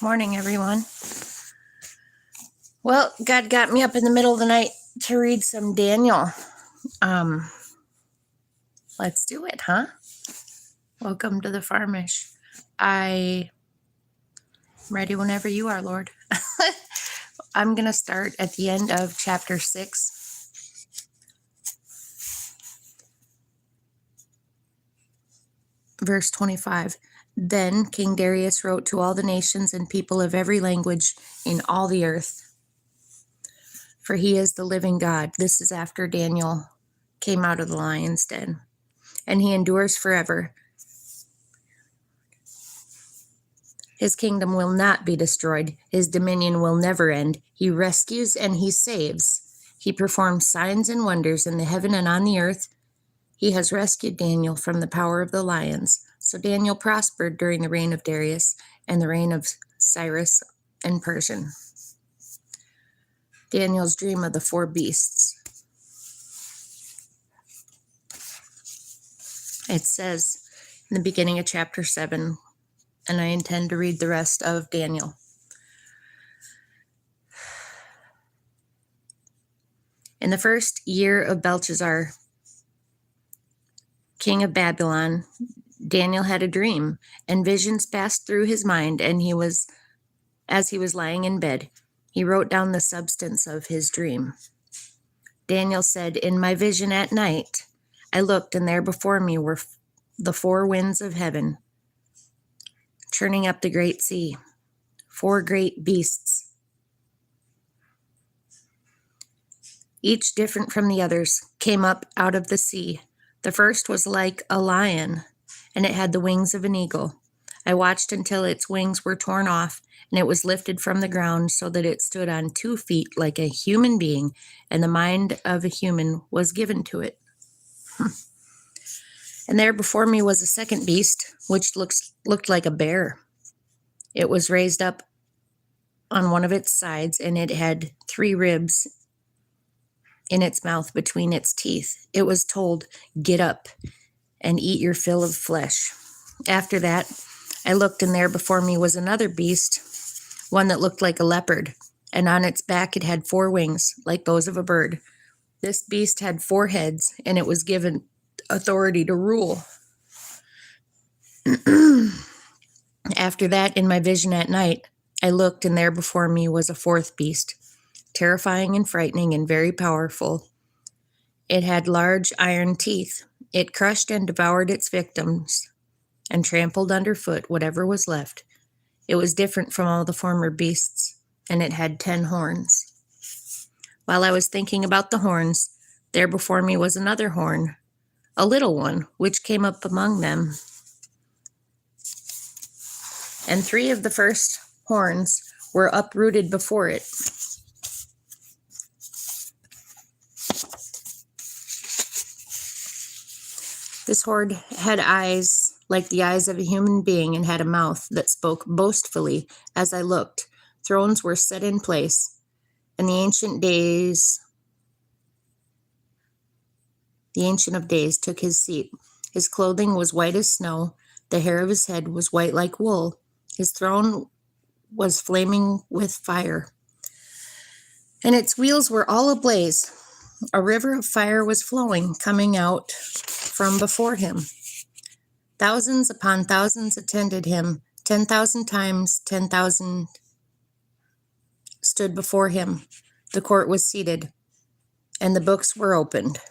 morning, everyone. Well, God got me up in the middle of the night to read some Daniel. Let's do it, huh? Welcome to the Farmish. I'm ready whenever you are, Lord. I'm going to start at the end of chapter 6. Verse 25. Then King Darius wrote to all the nations and people of every language in all the earth. For he is the living God. This is after Daniel came out of the lion's den. And he endures forever. His kingdom will not be destroyed. His dominion will never end. He rescues and he saves. He performs signs and wonders in the heaven and on the earth. He has rescued Daniel from the power of the lions. So Daniel prospered during the reign of Darius and the reign of Cyrus and Persian. Daniel's dream of the 4 beasts. It says in the beginning of chapter 7, and I intend to read the rest of Daniel. In the first year of Belshazzar, king of Babylon, Daniel had a dream, and visions passed through his mind, and as he was lying in bed, he wrote down the substance of his dream. Daniel said, "In my vision at night, I looked, and there before me were the 4 winds of heaven, churning up the great sea. 4 great beasts, each different from the others, came up out of the sea. The first was like a lion, and it had the wings of an eagle. I watched until its wings were torn off, and it was lifted from the ground so that it stood on 2 feet like a human being, and the mind of a human was given to it. And there before me was a second beast, which looked like a bear. It was raised up on one of its sides, and it had 3 ribs in its mouth between its teeth. It was told, 'Get up and eat your fill of flesh.' After that, I looked, and there before me was another beast, one that looked like a leopard, and on its back it had 4 wings, like those of a bird. This beast had 4 heads, and it was given authority to rule. After that, in my vision at night, I looked, and there before me was a 4th beast, terrifying and frightening and very powerful. It had large iron teeth. It crushed and devoured its victims and trampled underfoot whatever was left. It was different from all the former beasts, and it had 10 horns. While I was thinking about the horns, there before me was another horn, a little one, which came up among them. And 3 of the first horns were uprooted before it. This horn had eyes like the eyes of a human being and had a mouth that spoke boastfully as I looked. Thrones were set in place, and the Ancient of Days took his seat. His clothing was white as snow. The hair of his head was white like wool. His throne was flaming with fire, and its wheels were all ablaze. A river of fire was flowing, coming out from before him. Thousands upon thousands attended him. 10,000 times 10,000 stood before him. The court was seated, and the books were opened.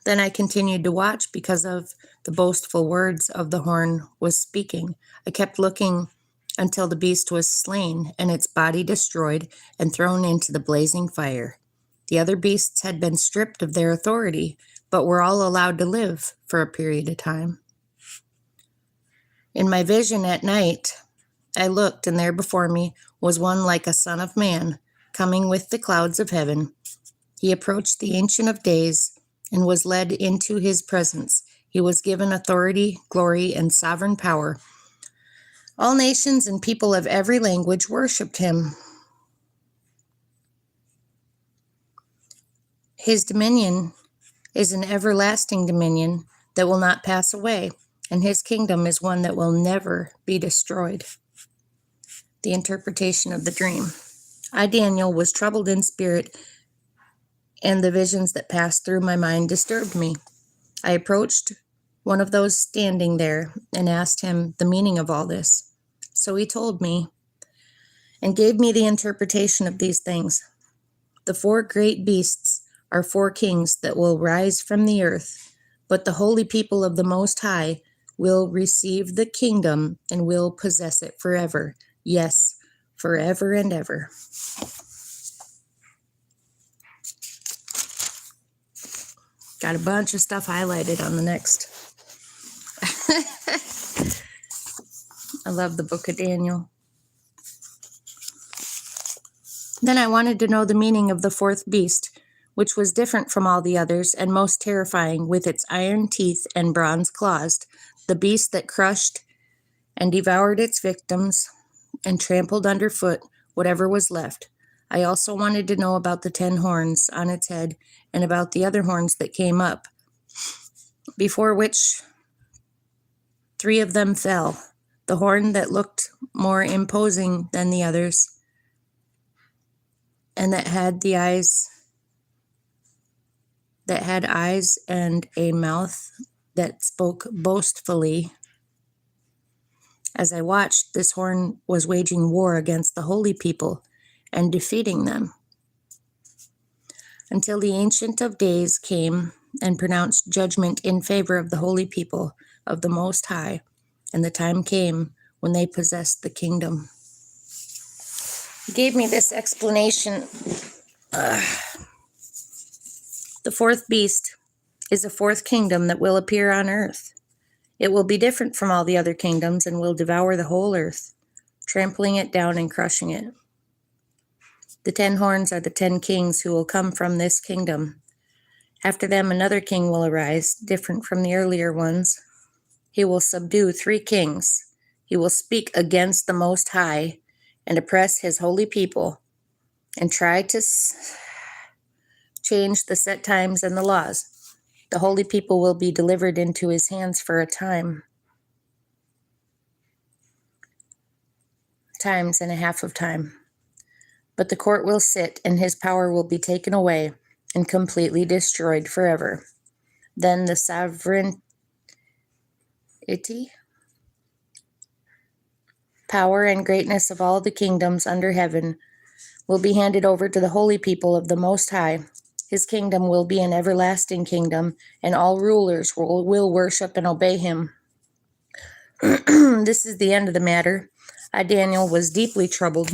Then I continued to watch because of the boastful words of the horn was speaking. I kept looking until the beast was slain and its body destroyed and thrown into the blazing fire. The other beasts had been stripped of their authority, but were all allowed to live for a period of time. In my vision at night, I looked, and there before me was one like a son of man, coming with the clouds of heaven. He approached the Ancient of Days and was led into his presence. He was given authority, glory, and sovereign power. All nations and people of every language worshipped him. His dominion is an everlasting dominion that will not pass away, and his kingdom is one that will never be destroyed. The interpretation of the dream. I, Daniel, was troubled in spirit, and the visions that passed through my mind disturbed me. I approached one of those standing there and asked him the meaning of all this. So he told me and gave me the interpretation of these things. The 4 great beasts are 4 kings that will rise from the earth, but the holy people of the Most High will receive the kingdom and will possess it forever. Yes, forever and ever. Got a bunch of stuff highlighted on the next. I love the book of Daniel. Then I wanted to know the meaning of the 4th beast, which was different from all the others and most terrifying, with its iron teeth and bronze claws, the beast that crushed and devoured its victims and trampled underfoot whatever was left. I also wanted to know about the 10 horns on its head and about the other horns that came up, before which 3 of them fell. The horn that looked more imposing than the others, and that had eyes and a mouth that spoke boastfully. As I watched, this horn was waging war against the holy people and defeating them, until the Ancient of Days came and pronounced judgment in favor of the holy people of the Most High, and the time came when they possessed the kingdom. He gave me this explanation. The 4th beast is a 4th kingdom that will appear on earth. It will be different from all the other kingdoms and will devour the whole earth, trampling it down and crushing it. The 10 horns are the 10 kings who will come from this kingdom. After them, another king will arise, different from the earlier ones. He will subdue 3 kings. He will speak against the Most High and oppress his holy people and try to change the set times and the laws. The holy people will be delivered into his hands for a time. Times and a half of time. But the court will sit, and his power will be taken away and completely destroyed forever. Then the sovereignty, power, and greatness of all the kingdoms under heaven will be handed over to the holy people of the Most High. His kingdom will be an everlasting kingdom, and all rulers will worship and obey him. This is the end of the matter. I, Daniel, was deeply troubled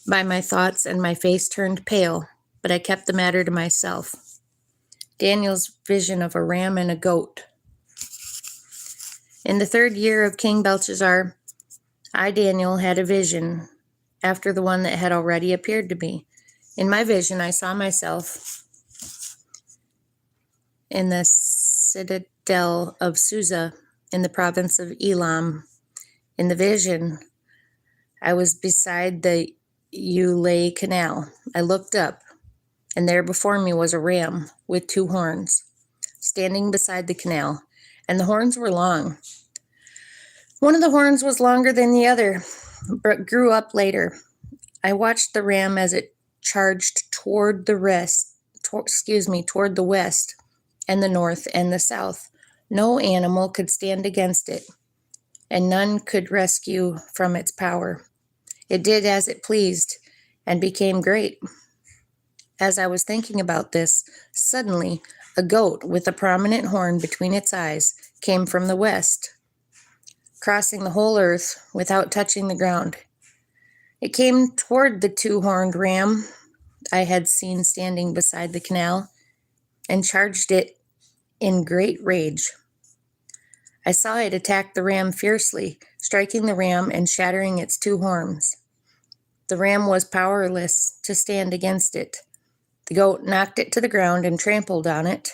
by my thoughts, and my face turned pale, but I kept the matter to myself. Daniel's vision of a ram and a goat. In the 3rd year of King Belshazzar, I, Daniel, had a vision after the one that had already appeared to me. In my vision, I saw myself in the citadel of Susa in the province of Elam. In the vision, I was beside the Ulai Canal. I looked up, and there before me was a ram with 2 horns, standing beside the canal, and the horns were long. One of the horns was longer than the other, but grew up later. I watched the ram as it charged toward the west and the north and the south. No animal could stand against it, and none could rescue from its power. It did as it pleased and became great. As I was thinking about this, suddenly a goat with a prominent horn between its eyes came from the west, crossing the whole earth without touching the ground. It came toward the 2-horned ram I had seen standing beside the canal and charged it in great rage. I saw it attack the ram fiercely, striking the ram and shattering its 2 horns. The ram was powerless to stand against it. The goat knocked it to the ground and trampled on it,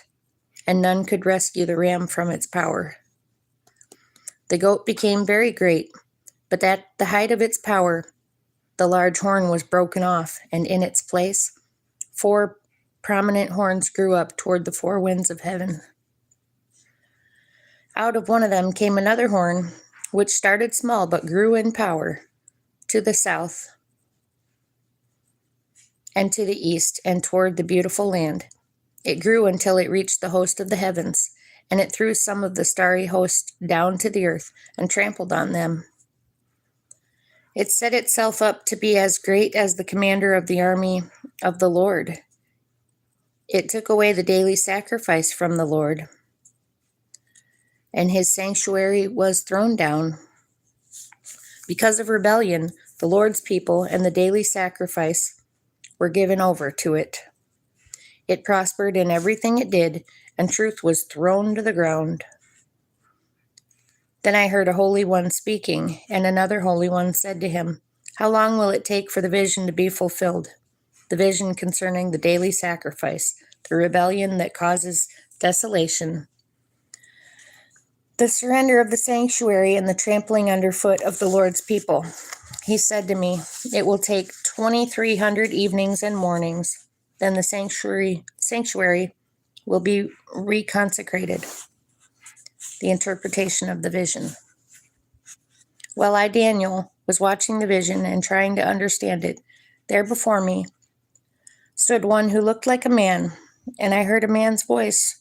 and none could rescue the ram from its power. The goat became very great, but at the height of its power, the large horn was broken off, and in its place, 4 prominent horns grew up toward the 4 winds of heaven. Out of one of them came another horn, which started small but grew in power to the south and to the east and toward the beautiful land. It grew until it reached the host of the heavens, and it threw some of the starry host down to the earth and trampled on them. It set itself up to be as great as the commander of the army of the Lord. It took away the daily sacrifice from the Lord, and his sanctuary was thrown down. Because of rebellion, the Lord's people and the daily sacrifice were given over to it. It prospered in everything it did, and truth was thrown to the ground. Then I heard a holy one speaking, and another holy one said to him, "How long will it take for the vision to be fulfilled? The vision concerning the daily sacrifice, the rebellion that causes desolation, the surrender of the sanctuary, and the trampling underfoot of the Lord's people." He said to me, "It will take 2,300 evenings and mornings. Then the sanctuary will be reconsecrated." The interpretation of the vision. While I, Daniel, was watching the vision and trying to understand it, there before me stood one who looked like a man, and I heard a man's voice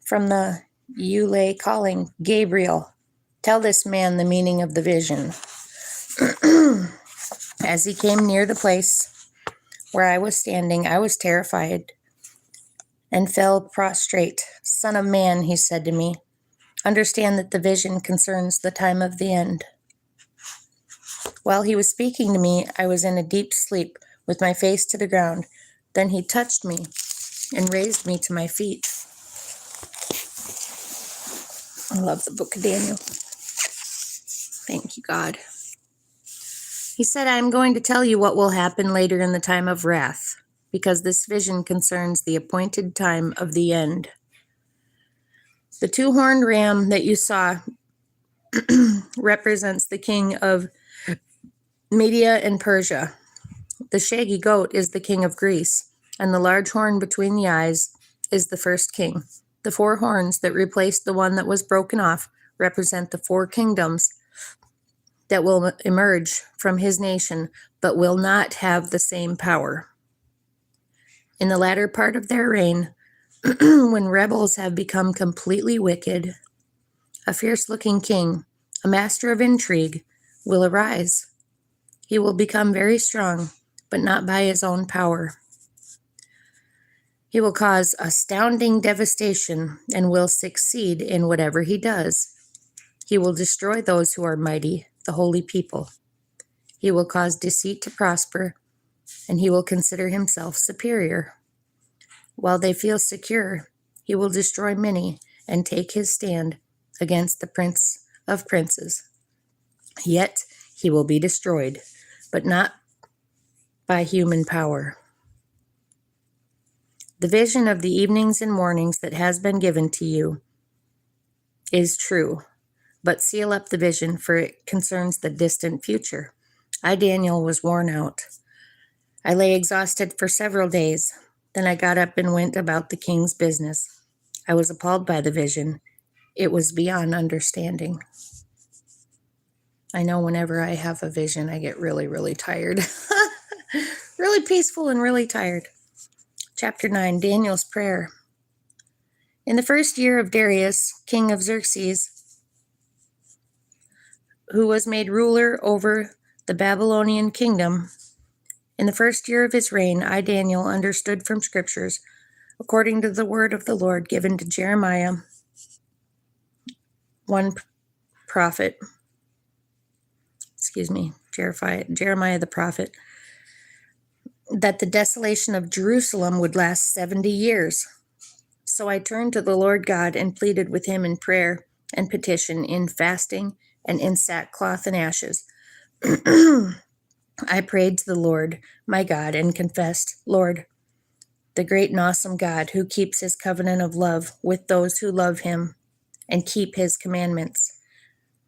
from the Ulai calling, "Gabriel, tell this man the meaning of the vision." As he came near the place where I was standing, I was terrified and fell prostrate. "Son of man," he said to me, "understand that the vision concerns the time of the end." While he was speaking to me, I was in a deep sleep with my face to the ground. Then he touched me and raised me to my feet. I love the book of Daniel. Thank you, God. He said, "I am going to tell you what will happen later in the time of wrath, because this vision concerns the appointed time of the end. The two-horned ram that you saw represents the king of Media and Persia. The shaggy goat is the king of Greece, and the large horn between the eyes is the first king. The four horns that replaced the one that was broken off represent the four kingdoms that will emerge from his nation, but will not have the same power. In the latter part of their reign, when rebels have become completely wicked, a fierce-looking king, a master of intrigue, will arise. He will become very strong, but not by his own power. He will cause astounding devastation and will succeed in whatever he does. He will destroy those who are mighty, the holy people. He will cause deceit to prosper, and he will consider himself superior. While they feel secure, he will destroy many and take his stand against the Prince of Princes. Yet he will be destroyed, but not by human power. The vision of the evenings and mornings that has been given to you is true, but seal up the vision, for it concerns the distant future. I, Daniel, was worn out. I lay exhausted for several days. Then I got up and went about the king's business. I was appalled by the vision. It was beyond understanding. I know whenever I have a vision, I get really, really tired. Really peaceful and really tired. Chapter 9, Daniel's Prayer. In the first year of Darius, king of Xerxes, who was made ruler over the Babylonian kingdom, in the first year of his reign, I, Daniel, understood from scriptures, according to the word of the Lord given to Jeremiah, one prophet, Jeremiah the prophet, that the desolation of Jerusalem would last 70 years. So I turned to the Lord God and pleaded with him in prayer and petition, in fasting and in sackcloth and ashes. I prayed to the Lord, my God, and confessed, "Lord, the great and awesome God, who keeps his covenant of love with those who love him and keep his commandments.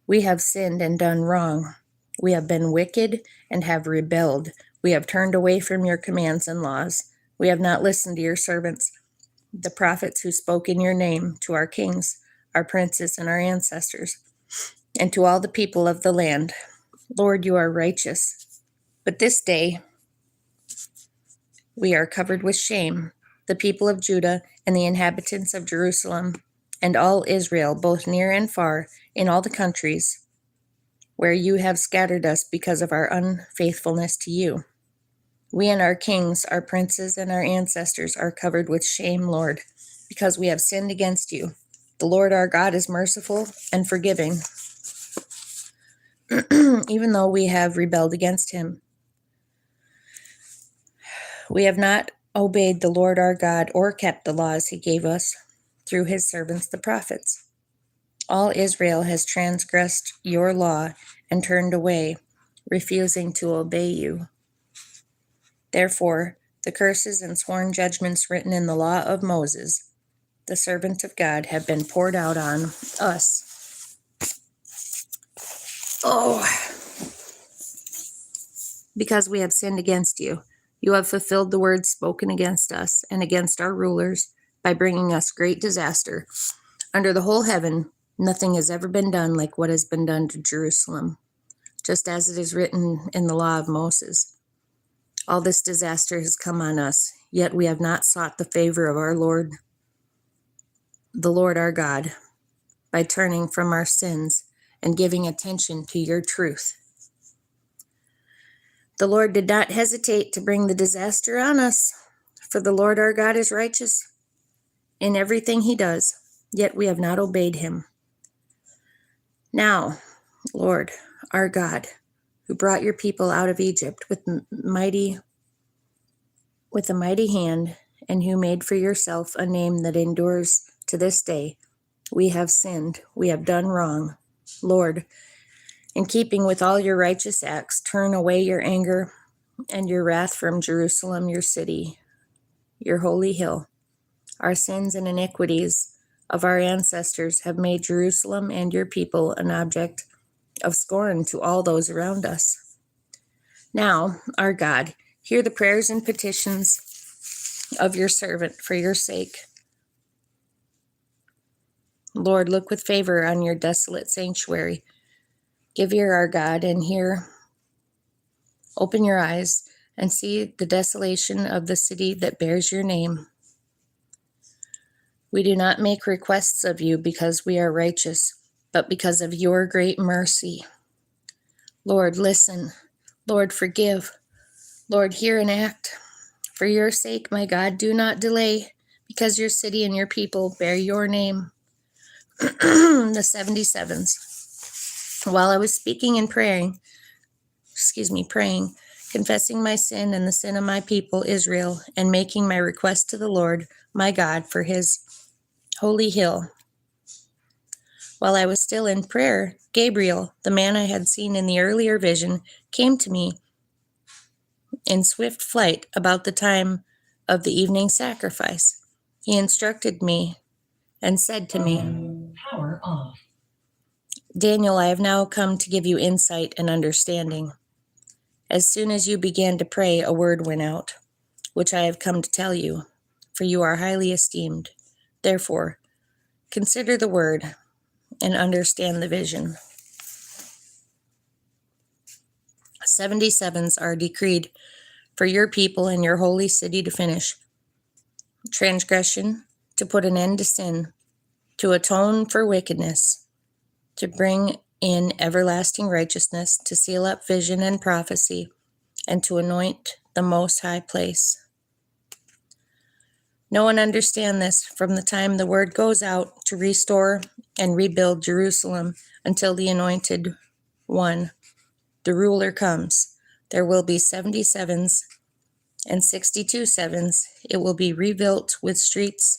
We have sinned and done wrong. We have been wicked and have rebelled. We have turned away from your commands and laws. We have not listened to your servants, the prophets who spoke in your name to our kings, our princes and our ancestors, and to all the people of the land. Lord, you are righteous. But this day we are covered with shame, the people of Judah and the inhabitants of Jerusalem, and all Israel, both near and far, in all the countries where you have scattered us because of our unfaithfulness to you. We and our kings, our princes, and our ancestors are covered with shame, Lord, because we have sinned against you. The Lord our God is merciful and forgiving, even though we have rebelled against him. We have not obeyed the Lord our God or kept the laws he gave us through his servants the prophets. All Israel has transgressed your law and turned away, refusing to obey you. Therefore, the curses and sworn judgments written in the law of Moses, the servant of God, have been poured out on us. Oh, because we have sinned against you. You have fulfilled the words spoken against us and against our rulers by bringing us great disaster. Under the whole heaven, nothing has ever been done like what has been done to Jerusalem, just as it is written in the law of Moses. All this disaster has come on us, yet we have not sought the favor of our Lord, the Lord our God, by turning from our sins and giving attention to your truth. The Lord did not hesitate to bring the disaster on us, for the Lord our God is righteous in everything he does, yet we have not obeyed him. Now, Lord our God, who brought your people out of Egypt with a mighty hand, and who made for yourself a name that endures to this day, we have sinned, we have done wrong. Lord, in keeping with all your righteous acts, turn away your anger and your wrath from Jerusalem, your city, your holy hill. Our sins and iniquities of our ancestors have made Jerusalem and your people an object of scorn to all those around us. Now, our God, hear the prayers and petitions of your servant for your sake. Lord, look with favor on your desolate sanctuary. Give ear, our God, and hear. Open your eyes and see the desolation of the city that bears your name. We do not make requests of you because we are righteous, but because of your great mercy. Lord, listen. Lord, forgive. Lord, hear and act. For your sake, my God, do not delay, because your city and your people bear your name. The 77s. While I was speaking and praying, confessing my sin and the sin of my people Israel, and making my request to the Lord, my God, for his holy hill. While I was still in prayer, Gabriel, the man I had seen in the earlier vision, came to me in swift flight about the time of the evening sacrifice. He instructed me and said to me, "Power off. Daniel, I have now come to give you insight and understanding. As soon as you began to pray, a word went out, which I have come to tell you, for you are highly esteemed. Therefore, consider the word and understand the vision." 77s are decreed for your people and your holy city to finish transgression, to put an end to sin, to atone for wickedness, to bring in everlasting righteousness, to seal up vision and prophecy, and to anoint the most high place. Know and understand this from the time the word goes out to restore and rebuild Jerusalem until the anointed one, the ruler, comes. There will be 77s and 62 sevens. It will be rebuilt with streets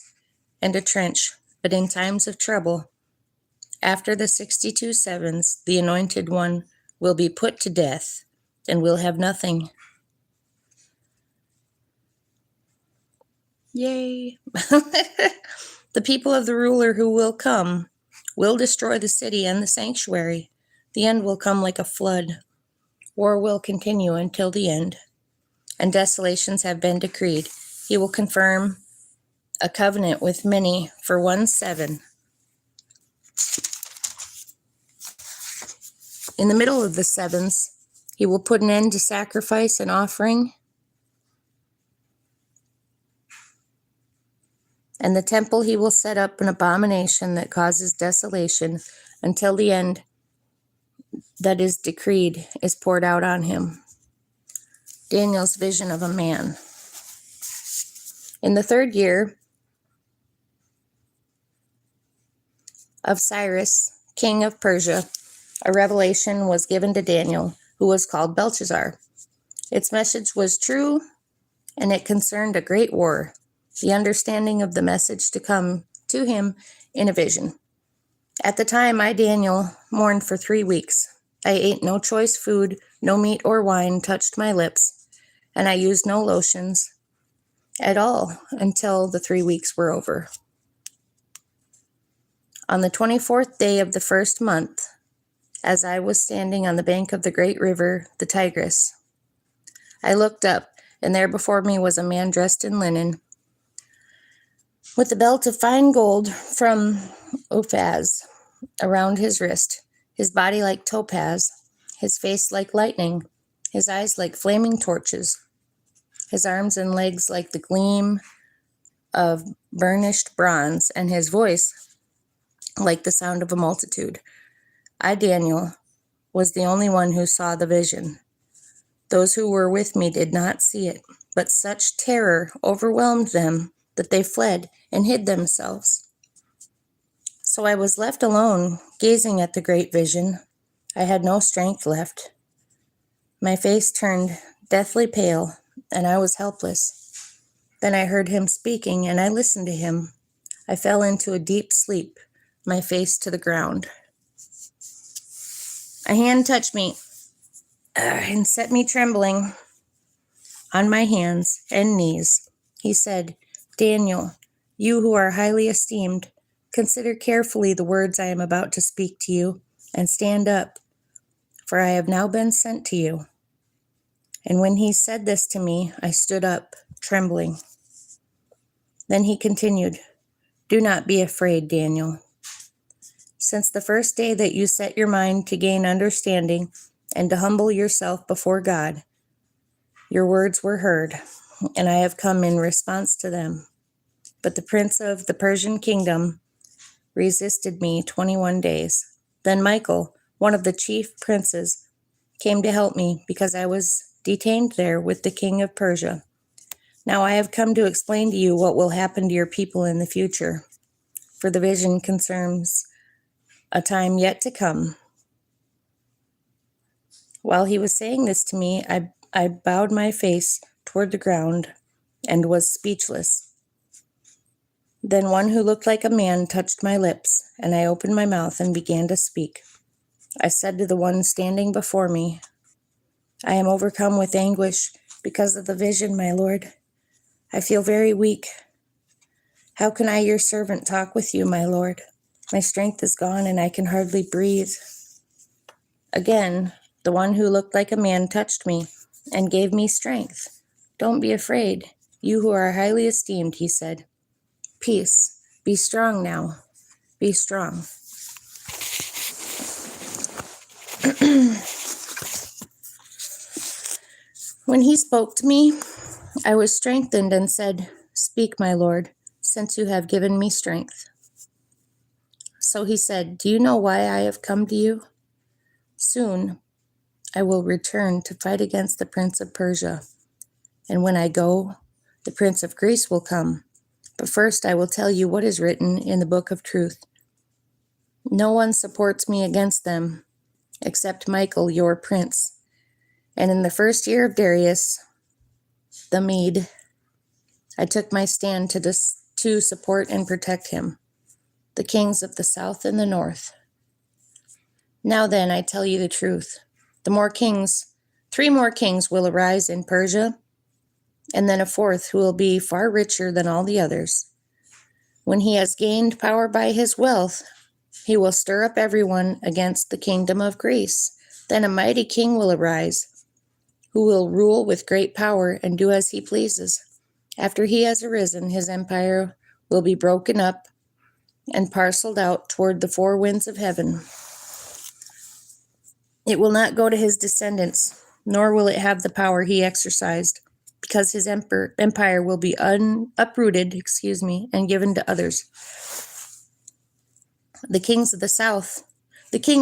and a trench, but in times of trouble, after the 62 sevens, the anointed one will be put to death and will have nothing. Yay. The people of the ruler who will come will destroy the city and the sanctuary. The end will come like a flood. War will continue until the end, and desolations have been decreed. He will confirm a covenant with many for 1 7. In the middle of the sevens, he will put an end to sacrifice and offering, and the temple he will set up an abomination that causes desolation until the end that is decreed is poured out on him. Daniel's vision of a man. In the 3rd year of Cyrus, king of Persia, a revelation was given to Daniel, who was called Belshazzar. Its message was true, and it concerned a great war, the understanding of the message to come to him in a vision. At the time, I, Daniel, mourned for 3 weeks. I ate no choice food, no meat or wine touched my lips, and I used no lotions at all until the 3 weeks were over. On the 24th day of the 1st month, as I was standing on the bank of the great river, the Tigris, I looked up, and there before me was a man dressed in linen, with a belt of fine gold from Uphaz around his wrist, his body like topaz, his face like lightning, his eyes like flaming torches, his arms and legs like the gleam of burnished bronze, and his voice like the sound of a multitude. I, Daniel, was the only one who saw the vision. Those who were with me did not see it, but such terror overwhelmed them that they fled and hid themselves. So I was left alone, gazing at the great vision. I had no strength left. My face turned deathly pale, and I was helpless. Then I heard him speaking, and I listened to him. I fell into a deep sleep, my face to the ground. A hand touched me and set me trembling on my hands and knees. He said, Daniel, you who are highly esteemed, consider carefully the words I am about to speak to you, and stand up, for I have now been sent to you. And when he said this to me, I stood up, trembling. Then he continued, do not be afraid, Daniel. Since the first day that you set your mind to gain understanding and to humble yourself before God, your words were heard, and I have come in response to them. But the prince of the Persian kingdom resisted me 21 days. Then Michael, one of the chief princes, came to help me because I was detained there with the king of Persia. Now I have come to explain to you what will happen to your people in the future, for the vision concerns a time yet to come. While he was saying this to me, I bowed my face toward the ground and was speechless. Then one who looked like a man touched my lips, and I opened my mouth and began to speak. I said to the one standing before me, I am overcome with anguish because of the vision, my lord. I feel very weak. How can I, your servant, talk with you, my lord? My strength is gone, and I can hardly breathe. Again, the one who looked like a man touched me and gave me strength. Don't be afraid, you who are highly esteemed, he said. Peace. Be strong now. Be strong. When he spoke to me, I was strengthened and said, Speak, my lord, since you have given me strength. So he said, Do you know why I have come to you? Soon I will return to fight against the prince of Persia. And when I go, the prince of Greece will come. But first I will tell you what is written in the book of truth. No one supports me against them, except Michael, your prince. And in the 1st year of Darius, the Mede, I took my stand to support and protect him, the kings of the south and the north. Now then, I tell you the truth. 3 more kings will arise in Persia, and then a 4th who will be far richer than all the others. When he has gained power by his wealth, he will stir up everyone against the kingdom of Greece. Then a mighty king will arise, who will rule with great power and do as he pleases. After he has arisen, his empire will be broken up and parceled out toward the 4 winds of heaven. It will not go to his descendants, nor will it have the power he exercised, because his empire will be uprooted, and given to others. The king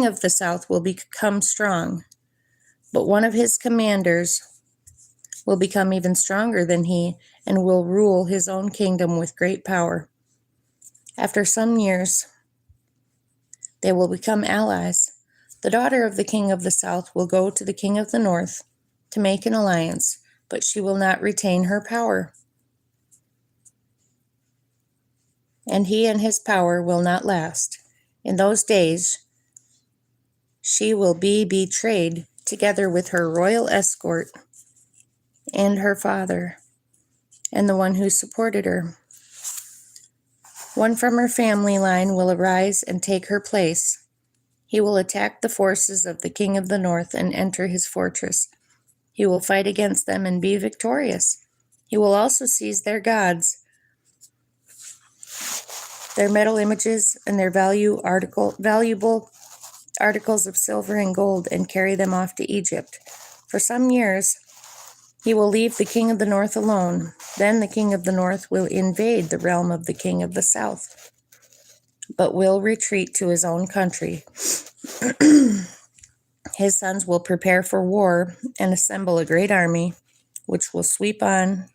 of the south will become strong, but one of his commanders will become even stronger than he and will rule his own kingdom with great power. After some years, they will become allies. The daughter of the king of the south will go to the king of the north to make an alliance, but she will not retain her power. And he and his power will not last. In those days, she will be betrayed together with her royal escort and her father and the one who supported her. One from her family line will arise and take her place. He will attack the forces of the king of the north and enter his fortress. He will fight against them and be victorious. He will also seize their gods, their metal images, and their valuable articles of silver and gold, and carry them off to Egypt. For some years, he will leave the king of the north alone. Then the king of the north will invade the realm of the king of the south, but will retreat to his own country. His sons will prepare for war and assemble a great army, which will sweep on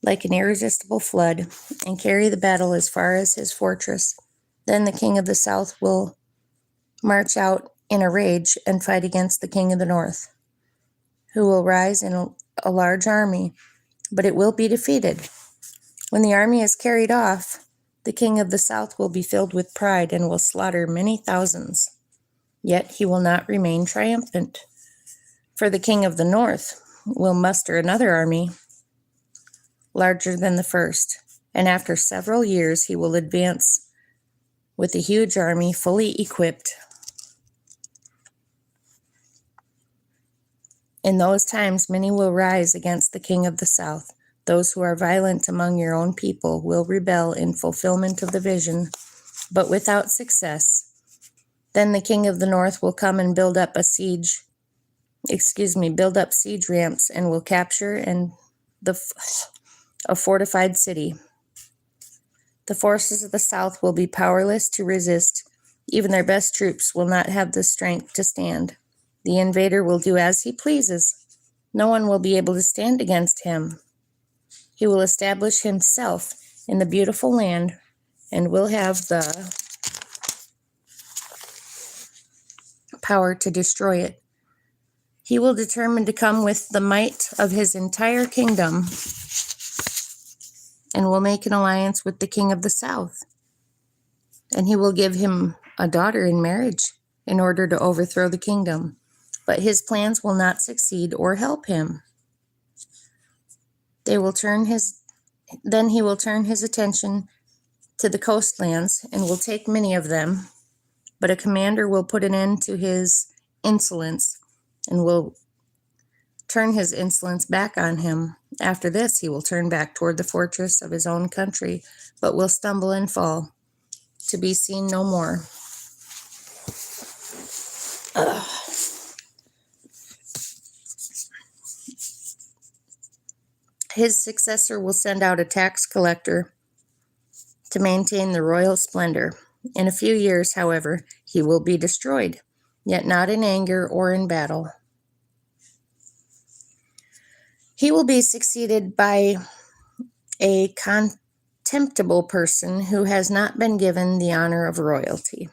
like an irresistible flood and carry the battle as far as his fortress. Then the king of the south will march out in a rage and fight against the king of the north, who will rise in a large army, but it will be defeated. When the army is carried off, the king of the south will be filled with pride and will slaughter many thousands. Yet he will not remain triumphant. For the king of the north will muster another army larger than the first, and after several years he will advance with a huge army fully equipped. In those times, many will rise against the king of the south. Those who are violent among your own people will rebel in fulfillment of the vision, but without success. Then the king of the north will come and build up siege ramps and will capture a fortified city. The forces of the south will be powerless to resist. Even their best troops will not have the strength to stand. The invader will do as he pleases. No one will be able to stand against him. He will establish himself in the beautiful land and will have the power to destroy it. He will determine to come with the might of his entire kingdom and will make an alliance with the king of the south. And he will give him a daughter in marriage in order to overthrow the kingdom. But his plans will not succeed or help him. Then he will turn his attention to the coastlands and will take many of them. But a commander will put an end to his insolence and will turn his insolence back on him. After this, he will turn back toward the fortress of his own country, but will stumble and fall, to be seen no more. His successor will send out a tax collector to maintain the royal splendor. In a few years, however, he will be destroyed, yet not in anger or in battle. He will be succeeded by a contemptible person who has not been given the honor of royalty.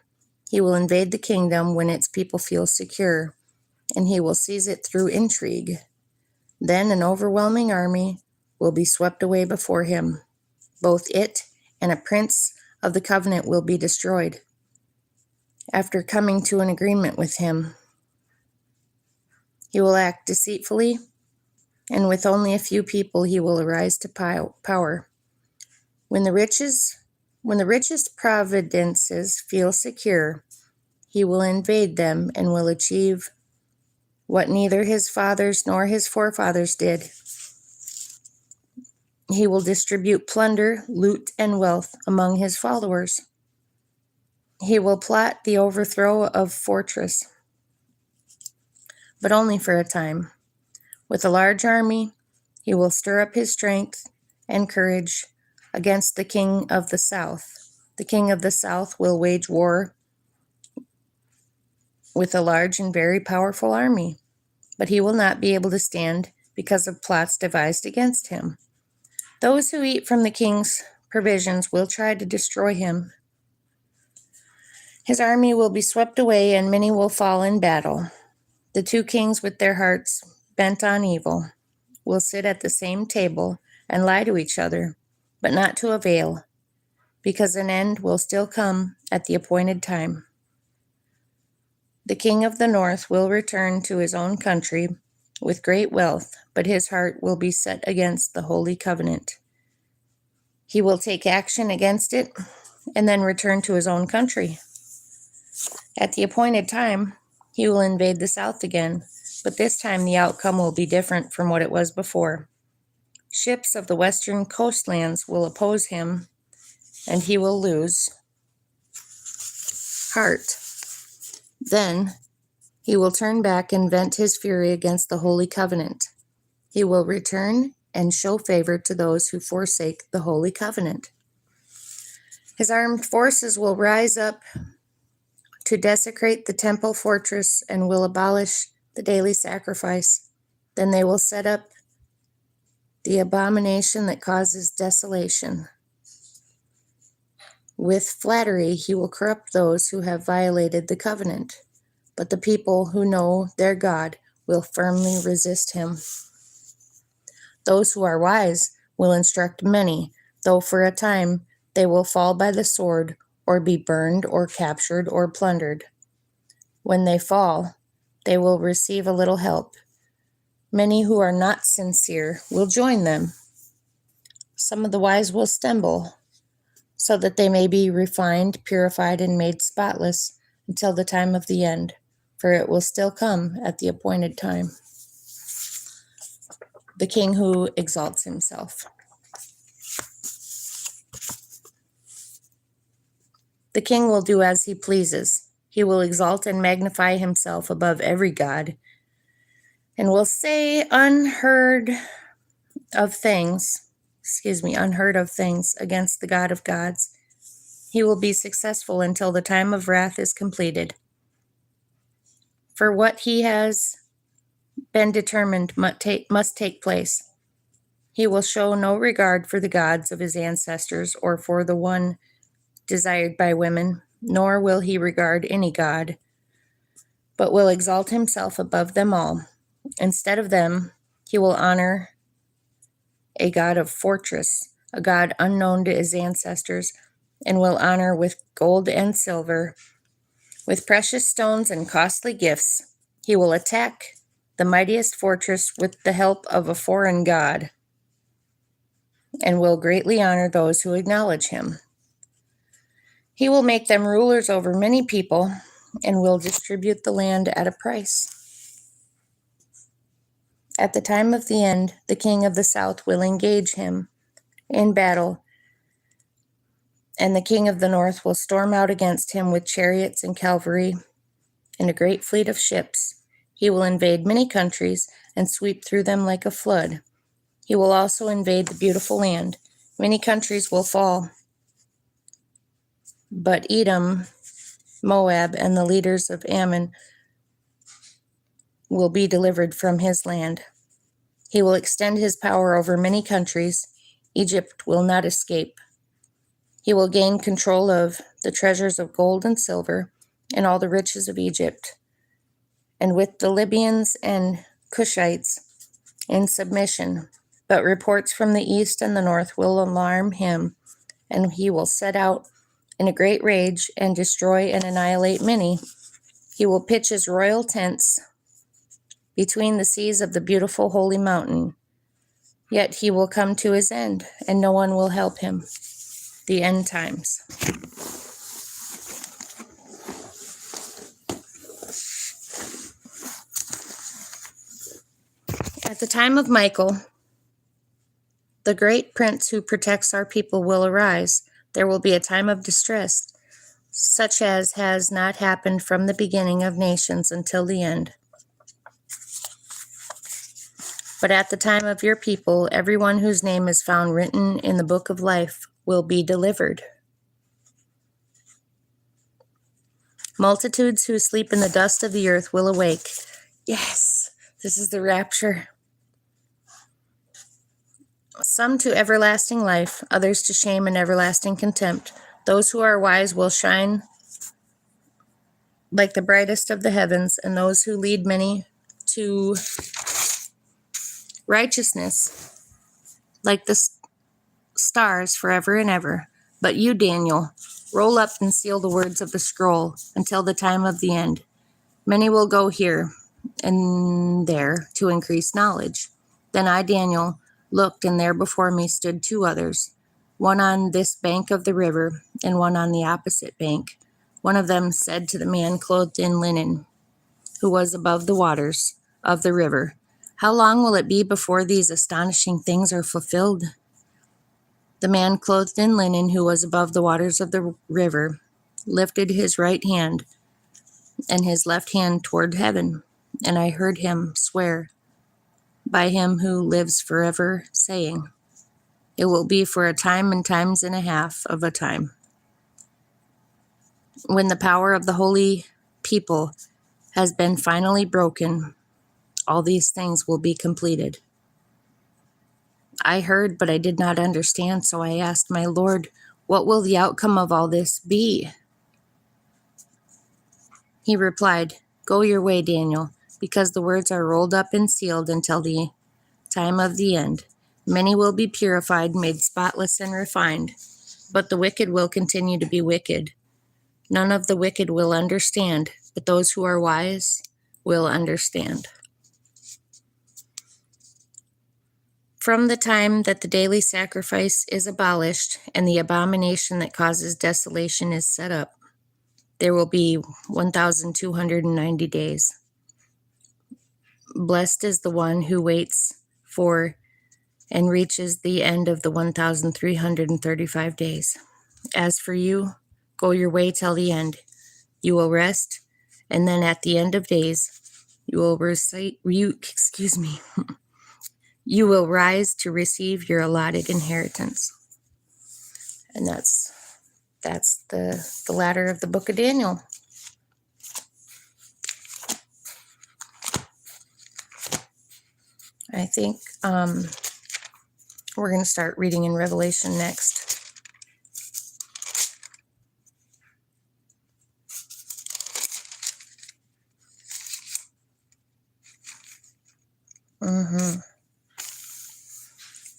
He will invade the kingdom when its people feel secure, and he will seize it through intrigue. Then an overwhelming army will be swept away before him. Both it and a prince of the covenant will be destroyed. After coming to an agreement with him, he will act deceitfully, and with only a few people he will arise to power. When the richest provinces feel secure, he will invade them and will achieve what neither his fathers nor his forefathers did. He will distribute plunder, loot, and wealth among his followers. He will plot the overthrow of fortress but only for a time. With a large army, he will stir up his strength and courage against the king of the south. The king of the south will wage war with a large and very powerful army, but he will not be able to stand because of plots devised against him. Those who eat from the king's provisions will try to destroy him. His army will be swept away, and many will fall in battle. The two kings, with their hearts bent on evil, will sit at the same table and lie to each other, but not to avail, because an end will still come at the appointed time. The king of the north will return to his own country with great wealth, but his heart will be set against the holy covenant. He will take action against it and then return to his own country. At the appointed time, he will invade the south again, but this time the outcome will be different from what it was before. Ships of the western coastlands will oppose him, and he will lose heart. Then he will turn back and vent his fury against the holy covenant. He will return and show favor to those who forsake the holy covenant. His armed forces will rise up to desecrate the temple fortress and will abolish the daily sacrifice. Then they will set up the abomination that causes desolation. With flattery, he will corrupt those who have violated the covenant, but the people who know their God will firmly resist him. Those who are wise will instruct many, though for a time they will fall by the sword or be burned or captured or plundered. When they fall, they will receive a little help. Many who are not sincere will join them. Some of the wise will stumble, so that they may be refined, purified, and made spotless until the time of the end, for it will still come at the appointed time. The king who exalts himself. The king will do as he pleases. He will exalt and magnify himself above every god, and will say unheard of things against the God of gods. He will be successful until the time of wrath is completed. For what he has been determined must take place. He will show no regard for the gods of his ancestors or for the one desired by women, nor will he regard any god, but will exalt himself above them all. Instead of them, he will honor a god of fortress, a god unknown to his ancestors, and will honor with gold and silver, with precious stones and costly gifts. He will attack the mightiest fortress with the help of a foreign god, and will greatly honor those who acknowledge him. He will make them rulers over many people, and will distribute the land at a price. At the time of the end, the king of the south will engage him in battle, and the king of the north will storm out against him with chariots and cavalry and a great fleet of ships. He will invade many countries and sweep through them like a flood. He will also invade the beautiful land. Many countries will fall, but Edom, Moab, and the leaders of Ammon will be delivered from his land. He will extend his power over many countries. Egypt will not escape. He will gain control of the treasures of gold and silver and all the riches of Egypt, and with the Libyans and Cushites in submission. But reports from the east and the north will alarm him, and he will set out in a great rage and destroy and annihilate many. He will pitch his royal tents between the seas of the beautiful holy mountain. Yet he will come to his end, and no one will help him. The end times. At the time of Michael, the great prince who protects our people will arise. There will be a time of distress, such as has not happened from the beginning of nations until the end. But at the time of your people, everyone whose name is found written in the book of life will be delivered. Multitudes who sleep in the dust of the earth will awake. Yes, this is the rapture. Some to everlasting life, others to shame and everlasting contempt. Those who are wise will shine like the brightest of the heavens, and those who lead many to righteousness like the stars forever and ever. But you, Daniel, roll up and seal the words of the scroll until the time of the end. Many will go here and there to increase knowledge. Then I, Daniel, looked, and there before me stood two others, one on this bank of the river and one on the opposite bank. One of them said to the man clothed in linen, who was above the waters of the river, "How long will it be before these astonishing things are fulfilled?" The man clothed in linen, who was above the waters of the river, lifted his right hand and his left hand toward heaven, and I heard him swear by him who lives forever, saying, "It will be for a time and times and a half of a time, when the power of the holy people has been finally broken, all these things will be completed." I heard, but I did not understand, so I asked my Lord, "What will the outcome of all this be?" He replied, "Go your way, Daniel, because the words are rolled up and sealed until the time of the end. Many will be purified, made spotless and refined, but the wicked will continue to be wicked. None of the wicked will understand, but those who are wise will understand." From the time that the daily sacrifice is abolished and the abomination that causes desolation is set up, there will be 1,290 days. Blessed is the one who waits for and reaches the end of the 1,335 days. As for you, go your way till the end. You will rest, and then at the end of days, you will you will rise to receive your allotted inheritance. And that's the latter of the book of Daniel. I think we're going to start reading in Revelation next.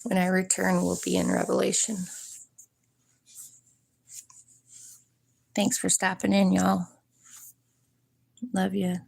When I return, we'll be in Revelation. Thanks for stopping in, y'all. Love you.